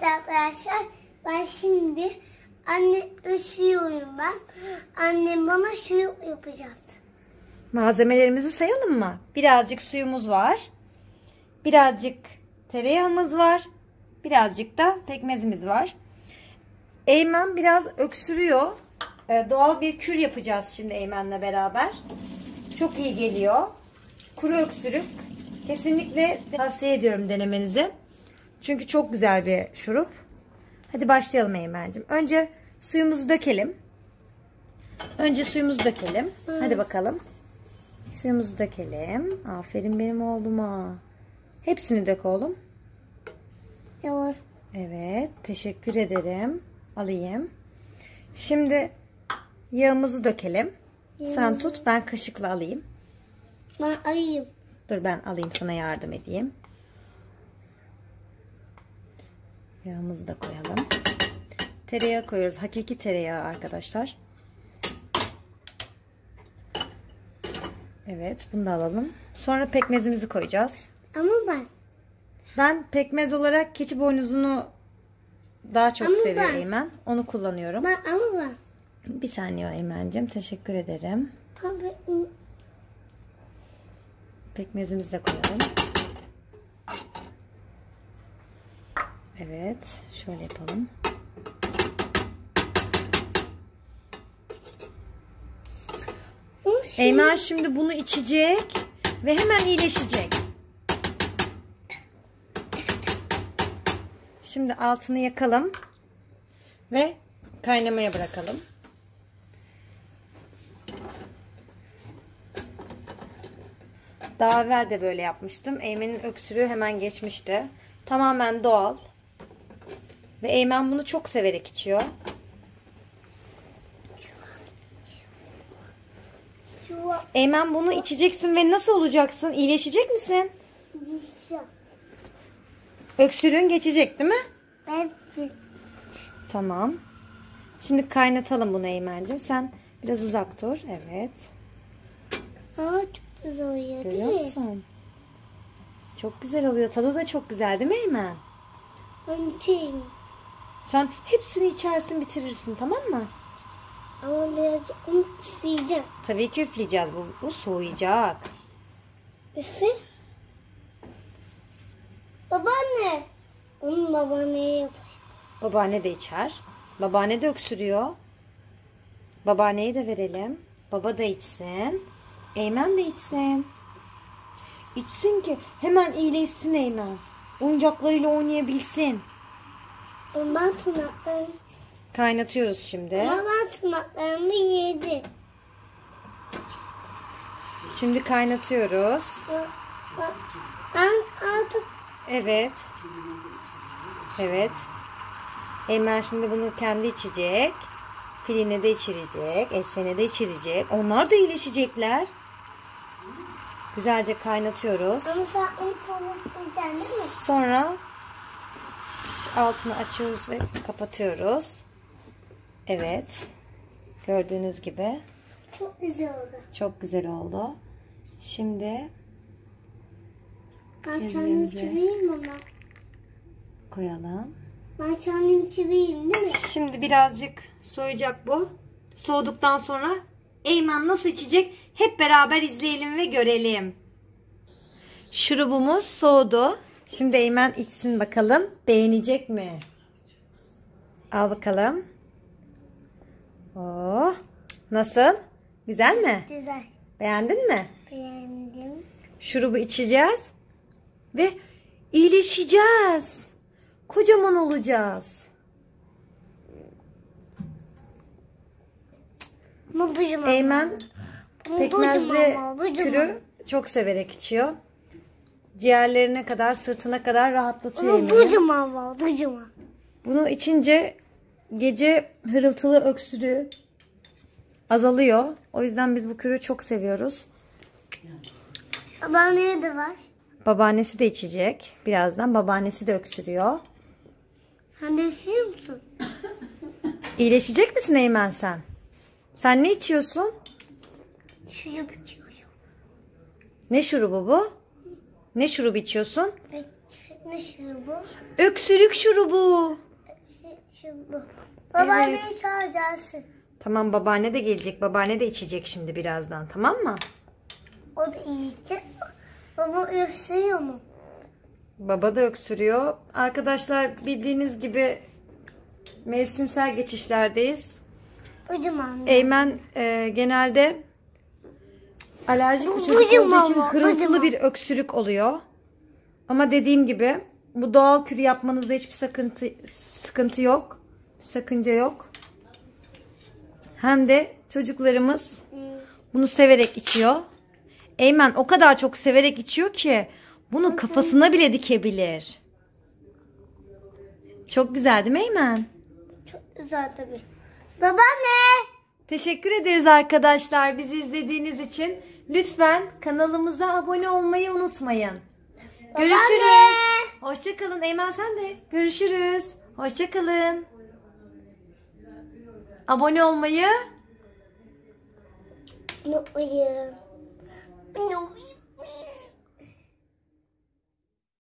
arkadaşlar, ben şimdi anne üşüyorum ben. Annem bana şu yapacak. Malzemelerimizi sayalım mı? Birazcık suyumuz var. Birazcık tereyağımız var. Birazcık da pekmezimiz var. Eymen biraz öksürüyor. Doğal bir kür yapacağız şimdi Eymen'le beraber. Çok iyi geliyor. Kuru öksürük. Kesinlikle tavsiye ediyorum denemenizi. Çünkü çok güzel bir şurup. Hadi başlayalım Eymen'cim. Önce suyumuzu dökelim. Hadi bakalım. Suyumuzu dökelim. Aferin benim oğluma. Hepsini dök oğlum. Yavaş. Evet. Teşekkür ederim. Alayım. Şimdi yağımızı dökelim. Sen tut, ben kaşıkla alayım. Ben alayım. Dur ben alayım, sana yardım edeyim. Yağımızı da koyalım. Tereyağı koyuyoruz. Hakiki tereyağı arkadaşlar. Evet, bunu da alalım. Sonra pekmezimizi koyacağız. Ama ben pekmez olarak keçi boynuzunu daha çok seviyorum Eymen. Onu kullanıyorum. Ama bir saniye Eymen'cim. Teşekkür ederim. Pekmezimizi de koyalım. Evet. Şöyle yapalım. Eymen şimdi bunu içecek ve hemen iyileşecek. Şimdi altını yakalım ve kaynamaya bırakalım. Daha evvel de böyle yapmıştım. Eymen'in öksürüğü hemen geçmişti. Tamamen doğal. Ve Eymen bunu çok severek içiyor. Eymen bunu içeceksin ve nasıl olacaksın? İyileşecek misin? Öksürüğün geçecek değil mi? Evet. Tamam. Şimdi kaynatalım bunu Eymen'cim. Sen biraz uzak dur. Evet. Çok güzel oluyor değil Görüyor musun? Çok güzel oluyor. Tadı da çok güzel değil mi Eymen? Ben içeyim. Sen hepsini içersin, bitirirsin, tamam mı? Ama birazcık üfleyeceğim. Tabii ki üfleyeceğiz. Bu soğuyacak. Üfle. Babaanne. Onun babaanneye yapayım. Babaanne de içer. Babaanne de öksürüyor. Babaanneye de verelim. Baba da içsin. Eymen de içsin. İçsin ki hemen iyileşsin Eymen. Oyuncaklarıyla oynayabilsin. Ben tırnaklarımı... Kaynatıyoruz şimdi. Ama ben tırnaklarımı yedi. Şimdi kaynatıyoruz. Ben artık... Evet. Evet. Eymen şimdi bunu kendi içecek. Filine de içirecek. Eşeğine de içirecek. Onlar da iyileşecekler. Güzelce kaynatıyoruz. Ama sen onu konuşmayacaksın değil mi? Sonra altını açıyoruz ve kapatıyoruz. Evet. Gördüğünüz gibi. Çok güzel oldu. Çok güzel oldu. Şimdi ben kendimi çevireyim ama. Koyalım. Ben kendimi çevireyim değil mi? Şimdi birazcık soğuyacak bu. Soğuduktan sonra Eymen nasıl içecek hep beraber izleyelim ve görelim. Şurubumuz soğudu. Şimdi Eymen içsin bakalım. Beğenecek mi? Al bakalım. Oh, nasıl? Güzel mi? Güzel. Beğendin mi? Beğendim. Şurubu içeceğiz ve iyileşeceğiz. Kocaman olacağız. Eymen pekmezli kürü çok severek içiyor. Ciğerlerine kadar, sırtına kadar rahatlatıyor Eymen'i. Kocaman var, kocaman. Bunu içince gece hırıltılı öksürüğü azalıyor. O yüzden biz bu kürü çok seviyoruz. Babaanneye de var. Babaannesi de içecek. Birazdan babaannesi de öksürüyor. Sen de içiyor musun? İyileşecek misin Eymen sen? Sen ne içiyorsun? Şurup içiyorum. Ne şurubu bu? Ne şurubu içiyorsun? Ne şurubu? Öksürük şurubu. Şurubu. Babaanneyi Evet. çağıracaksın. Tamam, babaanne de gelecek. Babaanne de içecek şimdi birazdan, tamam mı? O da yiyecek. Baba üflüyor mu? Baba da öksürüyor. Arkadaşlar bildiğiniz gibi mevsimsel geçişlerdeyiz. Kocaman. Eymen genelde alerjik bir çocuk Kocaman olduğu için mı? hırıltılı Kocaman. bir öksürük oluyor. Ama dediğim gibi bu doğal kürü yapmanızda hiçbir sıkıntı yok. Sakınca yok. Hem de çocuklarımız bunu severek içiyor. Eymen o kadar çok severek içiyor ki bunu kafasına bile dikebilir. Çok güzel değil mi Eymen? Çok güzel tabii. Babaanne. Teşekkür ederiz arkadaşlar bizi izlediğiniz için. Lütfen kanalımıza abone olmayı unutmayın. Görüşürüz. Hoşça kalın. Eymen sen de. Görüşürüz. Hoşça kalın. Abone olmayı Unutmayın.